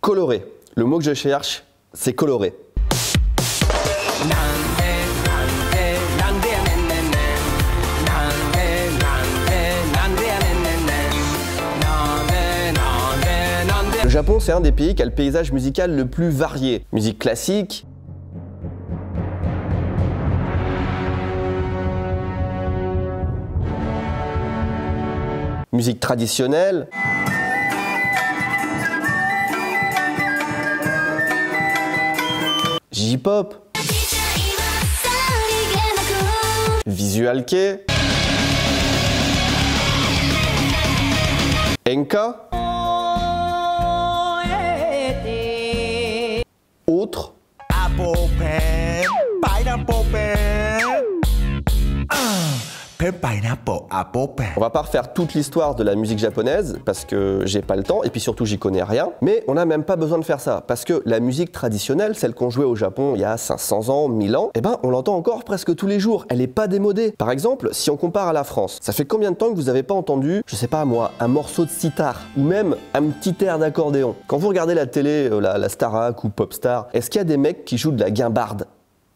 Coloré. Le mot que je cherche, c'est coloré. Le Japon, c'est un des pays qui a le paysage musical le plus varié. Musique classique, musique traditionnelle, J-pop, visual kei, enka, autres. On va pas refaire toute l'histoire de la musique japonaise parce que j'ai pas le temps et puis surtout j'y connais rien, mais on n'a même pas besoin de faire ça parce que la musique traditionnelle, celle qu'on jouait au Japon il y a 500 ans, 1000 ans, eh ben on l'entend encore presque tous les jours, elle est pas démodée. Par exemple, si on compare à la France, ça fait combien de temps que vous avez pas entendu, je sais pas moi, un morceau de sitar ou même un petit air d'accordéon? Quand vous regardez la télé, la Starac ou Popstar, est-ce qu'il y a des mecs qui jouent de la guimbarde?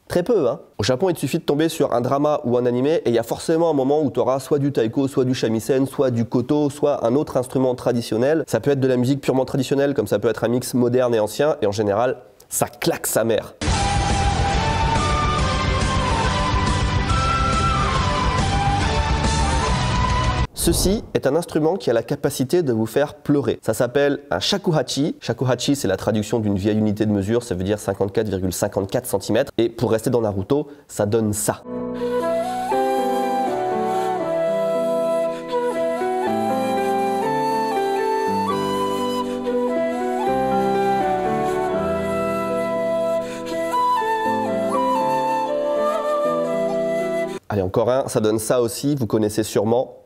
Très peu, hein. Au Japon, il te suffit de tomber sur un drama ou un animé et il y a forcément un moment où tu auras soit du taiko, soit du shamisen, soit du koto, soit un autre instrument traditionnel. Ça peut être de la musique purement traditionnelle, comme ça peut être un mix moderne et ancien, et en général, ça claque sa mère. Ceci est un instrument qui a la capacité de vous faire pleurer. Ça s'appelle un shakuhachi. Shakuhachi, c'est la traduction d'une vieille unité de mesure, ça veut dire 54,54 cm. Et pour rester dans Naruto, ça donne ça. Allez, encore un, ça donne ça aussi, vous connaissez sûrement.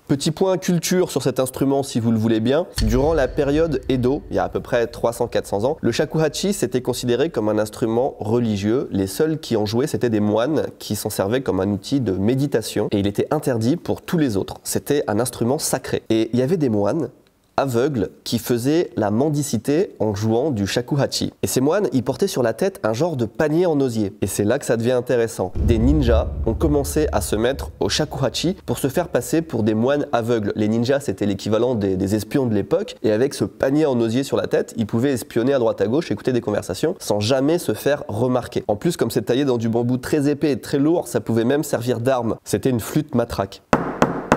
Petit point culture sur cet instrument si vous le voulez bien. Durant la période Edo, il y a à peu près 300-400 ans, le shakuhachi c'était considéré comme un instrument religieux. Les seuls qui en jouaient c'était des moines qui s'en servaient comme un outil de méditation et il était interdit pour tous les autres. C'était un instrument sacré. Et il y avait des moines aveugles qui faisaient la mendicité en jouant du shakuhachi. Et ces moines, ils portaient sur la tête un genre de panier en osier. Et c'est là que ça devient intéressant. Des ninjas ont commencé à se mettre au shakuhachi pour se faire passer pour des moines aveugles. Les ninjas, c'était l'équivalent des espions de l'époque. Et avec ce panier en osier sur la tête, ils pouvaient espionner à droite à gauche, écouter des conversations, sans jamais se faire remarquer. En plus, comme c'est taillé dans du bambou très épais et très lourd, ça pouvait même servir d'arme. C'était une flûte matraque.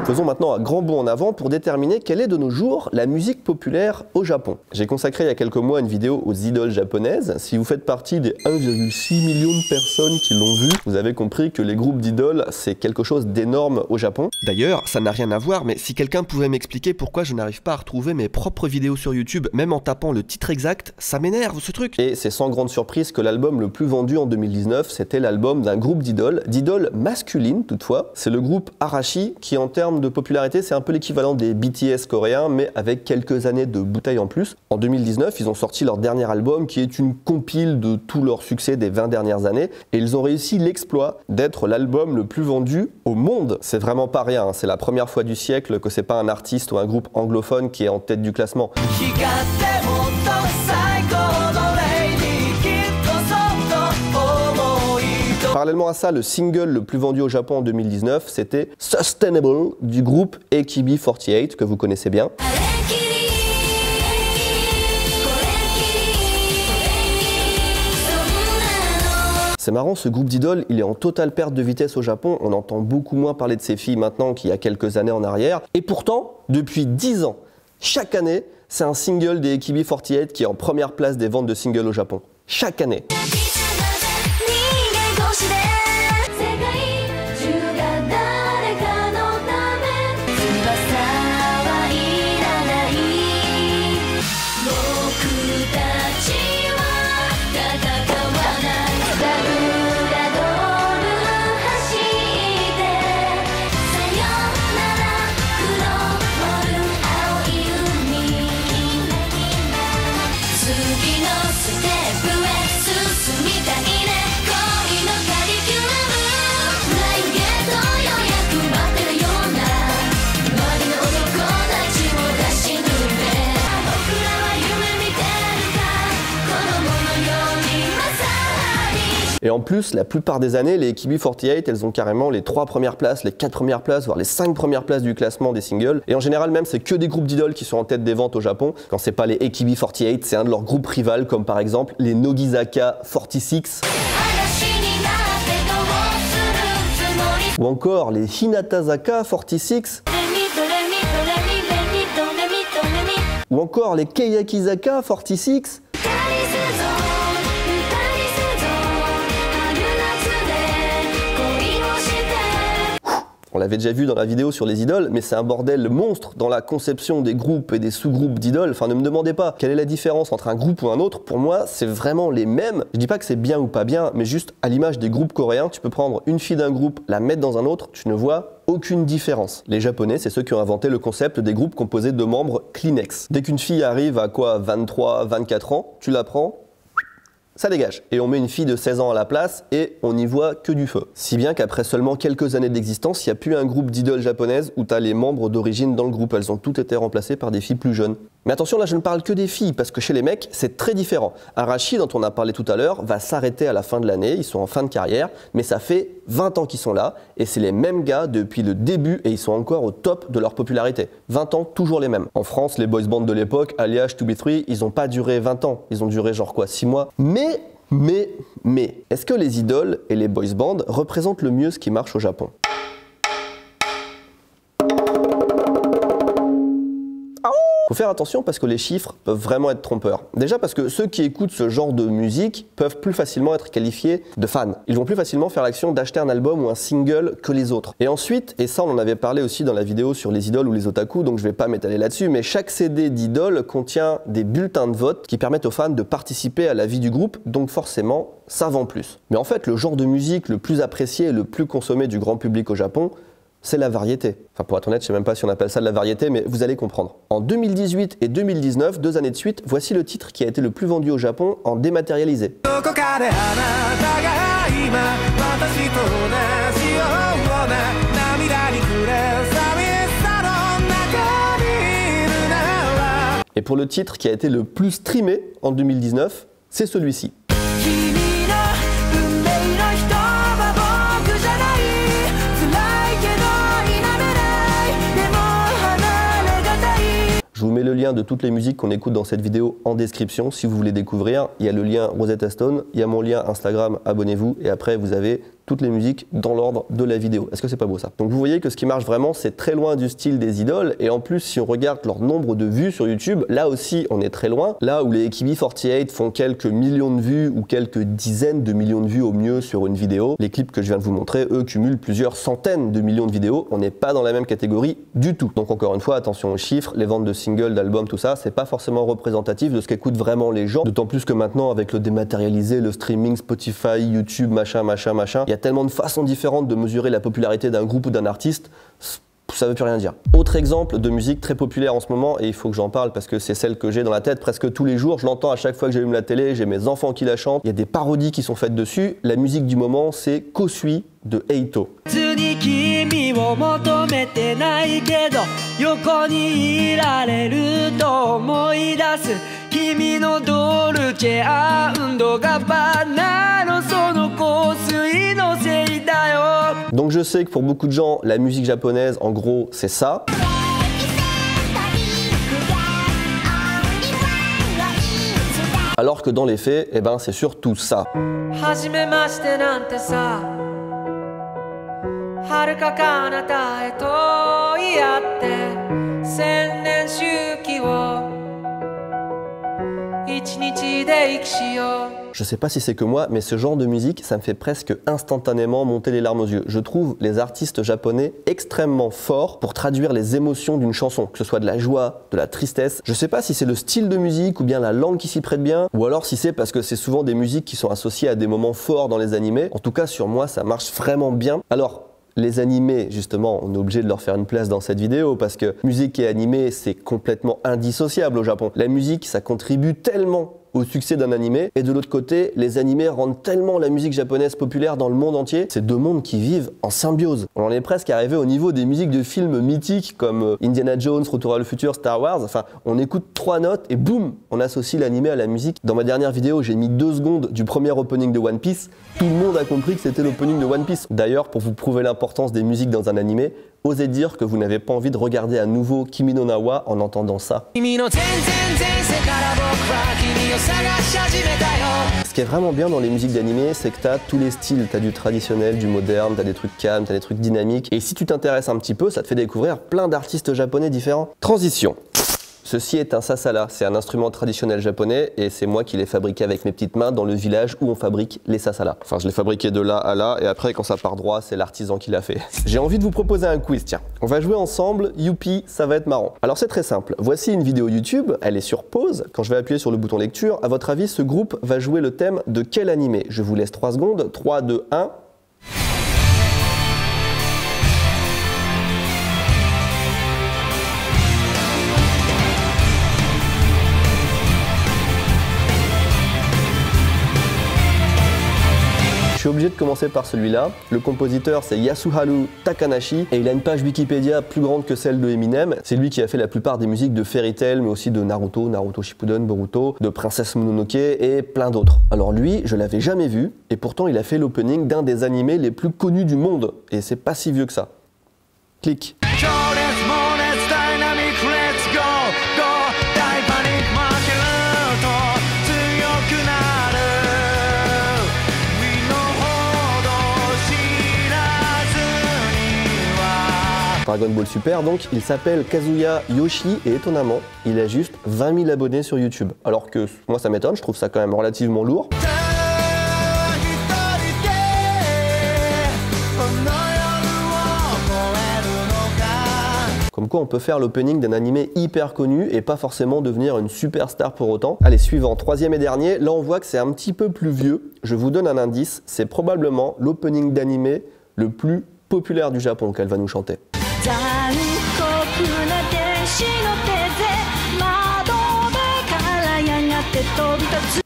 Faisons maintenant un grand bond en avant pour déterminer quelle est de nos jours la musique populaire au Japon. J'ai consacré il y a quelques mois une vidéo aux idoles japonaises. Si vous faites partie des 1,6 million de personnes qui l'ont vu, vous avez compris que les groupes d'idoles, c'est quelque chose d'énorme au Japon. D'ailleurs, ça n'a rien à voir, mais si quelqu'un pouvait m'expliquer pourquoi je n'arrive pas à retrouver mes propres vidéos sur YouTube, même en tapant le titre exact, ça m'énerve ce truc. Et c'est sans grande surprise que l'album le plus vendu en 2019, c'était l'album d'un groupe d'idoles masculines toutefois. C'est le groupe Arashi qui en termes de popularité, c'est un peu l'équivalent des BTS coréens, mais avec quelques années de bouteille en plus. En 2019, ils ont sorti leur dernier album qui est une compile de tout leur succès des 20 dernières années et ils ont réussi l'exploit d'être l'album le plus vendu au monde. C'est vraiment pas rien, hein. C'est la première fois du siècle que c'est pas un artiste ou un groupe anglophone qui est en tête du classement. Parallèlement à ça, le single le plus vendu au Japon en 2019, c'était Sustainable du groupe AKB48 que vous connaissez bien. C'est marrant, ce groupe d'idoles, il est en totale perte de vitesse au Japon. On entend beaucoup moins parler de ces filles maintenant qu'il y a quelques années en arrière. Et pourtant, depuis 10 ans, chaque année, c'est un single des AKB48 qui est en première place des ventes de singles au Japon. Chaque année. Et en plus, la plupart des années, les AKB48, elles ont carrément les 3 premières places, les 4 premières places, voire les 5 premières places du classement des singles. Et en général même, c'est que des groupes d'idoles qui sont en tête des ventes au Japon. Quand c'est pas les AKB48, c'est un de leurs groupes rivales, comme par exemple les Nogizaka 46. Ou encore les Hinatazaka 46. Ou encore les Keiyakizaka 46. On l'avait déjà vu dans la vidéo sur les idoles, mais c'est un bordel monstre dans la conception des groupes et des sous-groupes d'idoles. Enfin, ne me demandez pas quelle est la différence entre un groupe ou un autre. Pour moi, c'est vraiment les mêmes. Je dis pas que c'est bien ou pas bien, mais juste à l'image des groupes coréens, tu peux prendre une fille d'un groupe, la mettre dans un autre, tu ne vois aucune différence. Les Japonais, c'est ceux qui ont inventé le concept des groupes composés de membres Kleenex. Dès qu'une fille arrive à quoi, 23, 24 ans, tu la prends, ça dégage. Et on met une fille de 16 ans à la place et on n'y voit que du feu. Si bien qu'après seulement quelques années d'existence, il n'y a plus un groupe d'idoles japonaises où tu as les membres d'origine dans le groupe. Elles ont toutes été remplacées par des filles plus jeunes. Mais attention, là je ne parle que des filles, parce que chez les mecs, c'est très différent. Arashi, dont on a parlé tout à l'heure, va s'arrêter à la fin de l'année, ils sont en fin de carrière, mais ça fait 20 ans qu'ils sont là, et c'est les mêmes gars depuis le début, et ils sont encore au top de leur popularité. 20 ans, toujours les mêmes. En France, les boys bands de l'époque, alias 2B3, ils n'ont pas duré 20 ans, ils ont duré genre quoi, 6 mois. Mais, est-ce que les idoles et les boys bands représentent le mieux ce qui marche au Japon ? Faut faire attention parce que les chiffres peuvent vraiment être trompeurs. Déjà parce que ceux qui écoutent ce genre de musique peuvent plus facilement être qualifiés de fans. Ils vont plus facilement faire l'action d'acheter un album ou un single que les autres. Et ensuite, et ça on en avait parlé aussi dans la vidéo sur les idoles ou les otaku, donc je vais pas m'étaler là-dessus, mais chaque CD d'idole contient des bulletins de vote qui permettent aux fans de participer à la vie du groupe, donc forcément, ça vend plus. Mais en fait, le genre de musique le plus apprécié et le plus consommé du grand public au Japon, c'est la variété. Enfin, pour être honnête, je sais même pas si on appelle ça de la variété, mais vous allez comprendre. En 2018 et 2019, 2 années de suite, voici le titre qui a été le plus vendu au Japon en dématérialisé. Et pour le titre qui a été le plus streamé en 2019, c'est celui-ci. Je vous mets le lien de toutes les musiques qu'on écoute dans cette vidéo en description si vous voulez découvrir. Il y a le lien Rosetta Stone, il y a mon lien Instagram, abonnez-vous et après vous avez toutes les musiques dans l'ordre de la vidéo. Est-ce que c'est pas beau ça? Donc vous voyez que ce qui marche vraiment, c'est très loin du style des idoles et en plus si on regarde leur nombre de vues sur YouTube, là aussi on est très loin. Là où les AKB48 font quelques millions de vues ou quelques dizaines de millions de vues au mieux sur une vidéo, les clips que je viens de vous montrer, eux cumulent plusieurs centaines de millions de vidéos. On n'est pas dans la même catégorie du tout. Donc encore une fois, attention aux chiffres, les ventes de singles, d'albums, tout ça, c'est pas forcément représentatif de ce qu'écoutent vraiment les gens. D'autant plus que maintenant avec le dématérialisé, le streaming, Spotify, YouTube, machin, il y a tellement de façons différentes de mesurer la popularité d'un groupe ou d'un artiste, ça veut plus rien dire. Autre exemple de musique très populaire en ce moment, et il faut que j'en parle parce que c'est celle que j'ai dans la tête presque tous les jours, je l'entends à chaque fois que j'allume la télé, j'ai mes enfants qui la chantent, il y a des parodies qui sont faites dessus. La musique du moment, c'est Kosui de Eito. Donc je sais que pour beaucoup de gens, la musique japonaise, en gros, c'est ça. Alors que dans les faits, eh ben, c'est surtout ça. Je sais pas si c'est que moi, mais ce genre de musique, ça me fait presque instantanément monter les larmes aux yeux. Je trouve les artistes japonais extrêmement forts pour traduire les émotions d'une chanson, que ce soit de la joie, de la tristesse. Je sais pas si c'est le style de musique ou bien la langue qui s'y prête bien, ou alors si c'est parce que c'est souvent des musiques qui sont associées à des moments forts dans les animés. En tout cas, sur moi, ça marche vraiment bien. Alors, les animés, justement, on est obligé de leur faire une place dans cette vidéo parce que musique et animé, c'est complètement indissociable au Japon. La musique, ça contribue tellement au succès d'un animé, et de l'autre côté, les animés rendent tellement la musique japonaise populaire dans le monde entier, c'est deux mondes qui vivent en symbiose. On en est presque arrivé au niveau des musiques de films mythiques comme Indiana Jones, Retour à le futur, Star Wars. Enfin, on écoute 3 notes et boum, on associe l'animé à la musique. Dans ma dernière vidéo, j'ai mis 2 secondes du premier opening de One Piece. Tout le monde a compris que c'était l'opening de One Piece. D'ailleurs, pour vous prouver l'importance des musiques dans un animé, osez dire que vous n'avez pas envie de regarder à nouveau Kimi no Na wa en entendant ça. Ce qui est vraiment bien dans les musiques d'animé, c'est que t'as tous les styles. T'as du traditionnel, du moderne, t'as des trucs calmes, t'as des trucs dynamiques. Et si tu t'intéresses un petit peu, ça te fait découvrir plein d'artistes japonais différents. Transition. Ceci est un sasala, c'est un instrument traditionnel japonais et c'est moi qui l'ai fabriqué avec mes petites mains dans le village où on fabrique les sasala. Enfin, je l'ai fabriqué de là à là et après quand ça part droit, c'est l'artisan qui l'a fait. J'ai envie de vous proposer un quiz, tiens. On va jouer ensemble, youpi, ça va être marrant. Alors c'est très simple, voici une vidéo YouTube, elle est sur pause. Quand je vais appuyer sur le bouton lecture, à votre avis, ce groupe va jouer le thème de quel animé? Je vous laisse 3 secondes, 3, 2, 1... Je suis obligé de commencer par celui-là. Le compositeur, c'est Yasuharu Takanashi et il a une page Wikipédia plus grande que celle de Eminem. C'est lui qui a fait la plupart des musiques de Fairy Tail, mais aussi de Naruto, Naruto Shippuden, Boruto, de Princesse Mononoke et plein d'autres. Alors lui, je l'avais jamais vu et pourtant il a fait l'opening d'un des animés les plus connus du monde et c'est pas si vieux que ça. Clique. Dragon Ball Super, donc il s'appelle Kazuya Yoshi et étonnamment, il a juste 20 000 abonnés sur YouTube. Alors que moi ça m'étonne, je trouve ça quand même relativement lourd. Comme quoi on peut faire l'opening d'un animé hyper connu et pas forcément devenir une superstar pour autant. Allez, suivant, 3e et dernier, là on voit que c'est un petit peu plus vieux. Je vous donne un indice, c'est probablement l'opening d'animé le plus populaire du Japon qu'elle va nous chanter.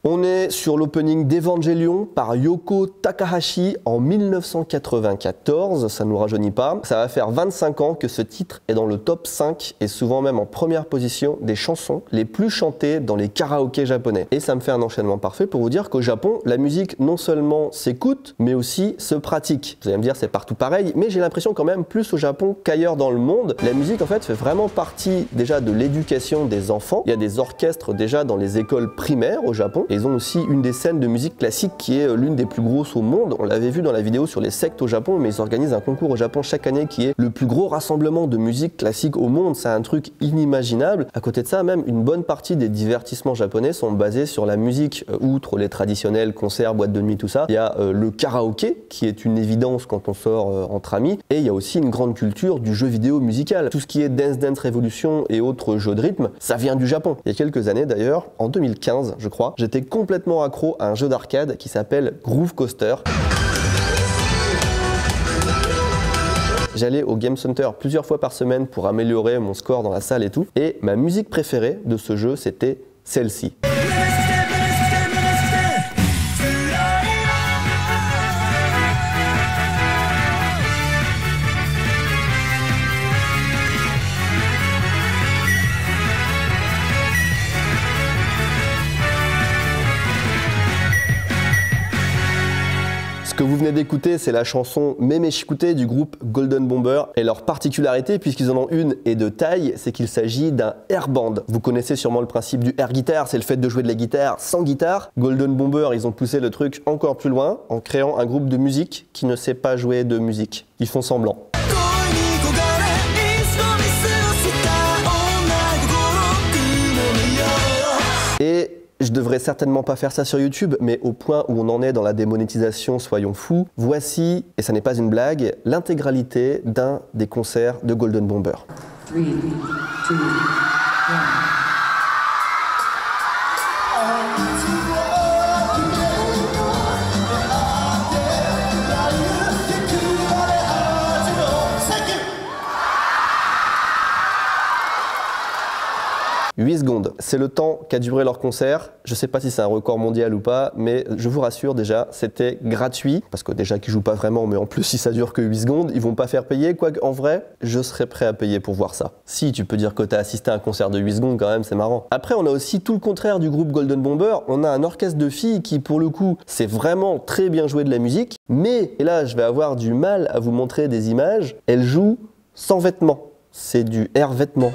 On est sur l'opening d'Evangelion par Yoko Takahashi en 1994, ça nous rajeunit pas. Ça va faire 25 ans que ce titre est dans le top 5 et souvent même en première position des chansons les plus chantées dans les karaokés japonais. Et ça me fait un enchaînement parfait pour vous dire qu'au Japon, la musique non seulement s'écoute, mais aussi se pratique. Vous allez me dire c'est partout pareil, mais j'ai l'impression quand même plus au Japon qu'ailleurs dans le monde. La musique en fait fait vraiment partie déjà de l'éducation des enfants. Il y a des orchestres déjà dans les écoles primaires au Japon. Et ils ont aussi une des scènes de musique classique qui est l'une des plus grosses au monde. On l'avait vu dans la vidéo sur les sectes au Japon, mais ils organisent un concours au Japon chaque année qui est le plus gros rassemblement de musique classique au monde. C'est un truc inimaginable. À côté de ça, même une bonne partie des divertissements japonais sont basés sur la musique. Outre les traditionnels concerts, boîtes de nuit, tout ça, il y a le karaoké qui est une évidence quand on sort entre amis. Et il y a aussi une grande culture du jeu vidéo musical. Tout ce qui est Dance Dance Revolution et autres jeux de rythme, ça vient du Japon. Il y a quelques années d'ailleurs, en 2015 je crois, j'étais complètement accro à un jeu d'arcade qui s'appelle Groove Coaster. J'allais au Game Center plusieurs fois par semaine pour améliorer mon score dans la salle et tout. Et ma musique préférée de ce jeu, c'était celle-ci. Ce que vous venez d'écouter, c'est la chanson Meme Shikute du groupe Golden Bomber. Et leur particularité, puisqu'ils en ont une et de taille, c'est qu'il s'agit d'un air band. Vous connaissez sûrement le principe du air guitar, c'est le fait de jouer de la guitare sans guitare. Golden Bomber, ils ont poussé le truc encore plus loin en créant un groupe de musique qui ne sait pas jouer de musique. Ils font semblant. Et je devrais certainement pas faire ça sur YouTube, mais au point où on en est dans la démonétisation, soyons fous, voici, et ça n'est pas une blague, l'intégralité d'un des concerts de Golden Bomber. 3, 2, 1. 8 secondes. C'est le temps qu'a duré leur concert. Je sais pas si c'est un record mondial ou pas, mais je vous rassure déjà, c'était gratuit. Parce que déjà qu'ils jouent pas vraiment, mais en plus si ça dure que 8 secondes, ils vont pas faire payer. Quoique en vrai, je serais prêt à payer pour voir ça. Si, tu peux dire que t'as assisté à un concert de 8 secondes quand même, c'est marrant. Après, on a aussi tout le contraire du groupe Golden Bomber. On a un orchestre de filles qui, pour le coup, c'est vraiment très bien joué de la musique. Mais, et là, je vais avoir du mal à vous montrer des images, elles jouent sans vêtements. C'est du air vêtements.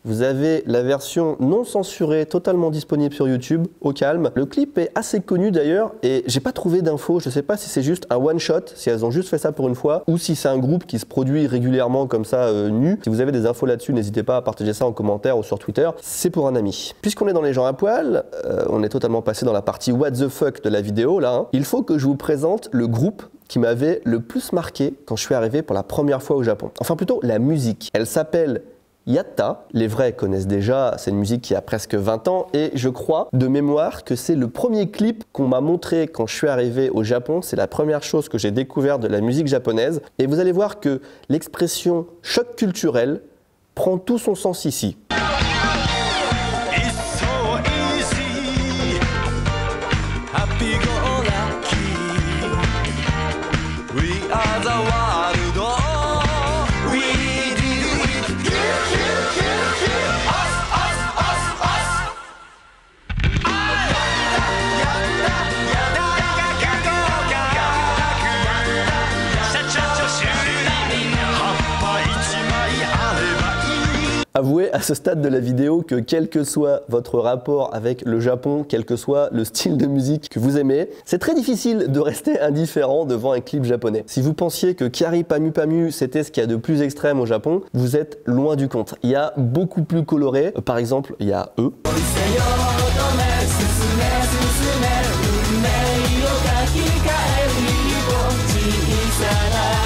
Vous avez la version non censurée, totalement disponible sur YouTube, au calme. Le clip est assez connu d'ailleurs et j'ai pas trouvé d'infos. Je sais pas si c'est juste un one shot, si elles ont juste fait ça pour une fois, ou si c'est un groupe qui se produit régulièrement comme ça, nu. Si vous avez des infos là-dessus, n'hésitez pas à partager ça en commentaire ou sur Twitter. C'est pour un ami. Puisqu'on est dans les gens à poil, on est totalement passé dans la partie what the fuck de la vidéo là. Il faut que je vous présente le groupe qui m'avait le plus marqué quand je suis arrivé pour la première fois au Japon. Enfin plutôt la musique. Elle s'appelle Yatta, les vrais connaissent déjà, c'est une musique qui a presque 20 ans et je crois de mémoire que c'est le premier clip qu'on m'a montré quand je suis arrivé au Japon, c'est la première chose que j'ai découvert de la musique japonaise et vous allez voir que l'expression choc culturel prend tout son sens ici. Avouez à ce stade de la vidéo que quel que soit votre rapport avec le Japon, quel que soit le style de musique que vous aimez, c'est très difficile de rester indifférent devant un clip japonais. Si vous pensiez que Kyary Pamyu Pamyu c'était ce qu'il y a de plus extrême au Japon, vous êtes loin du compte. Il y a beaucoup plus coloré, par exemple il y a eux.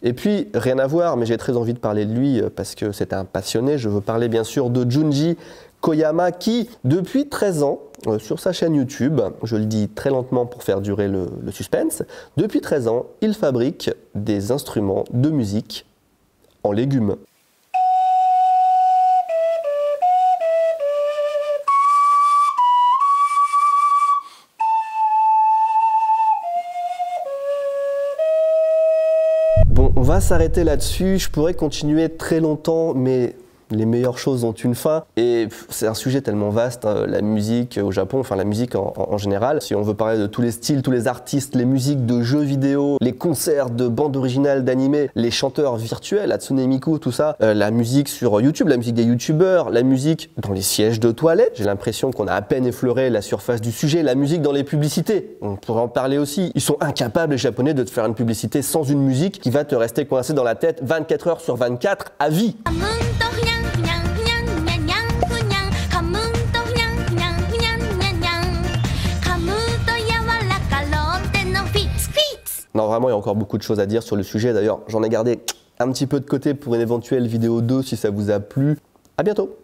Et puis, rien à voir, mais j'ai très envie de parler de lui parce que c'est un passionné. Je veux parler bien sûr de Junji Koyama qui, depuis 13 ans, sur sa chaîne YouTube, je le dis très lentement pour faire durer le suspense, depuis 13 ans, il fabrique des instruments de musique en légumes. Bon, on va s'arrêter là-dessus. Je pourrais continuer très longtemps, mais les meilleures choses ont une fin. Et c'est un sujet tellement vaste, hein, la musique au Japon, enfin la musique en général. Si on veut parler de tous les styles, tous les artistes, les musiques de jeux vidéo, les concerts de bandes originales d'animés, les chanteurs virtuels, Hatsune Miku, tout ça, la musique sur YouTube, la musique des youtubeurs, la musique dans les sièges de toilettes. J'ai l'impression qu'on a à peine effleuré la surface du sujet. La musique dans les publicités, on pourrait en parler aussi. Ils sont incapables, les Japonais, de te faire une publicité sans une musique qui va te rester coincée dans la tête 24 heures sur 24 à vie. Non, vraiment, il y a encore beaucoup de choses à dire sur le sujet. D'ailleurs, j'en ai gardé un petit peu de côté pour une éventuelle vidéo 2 si ça vous a plu. À bientôt.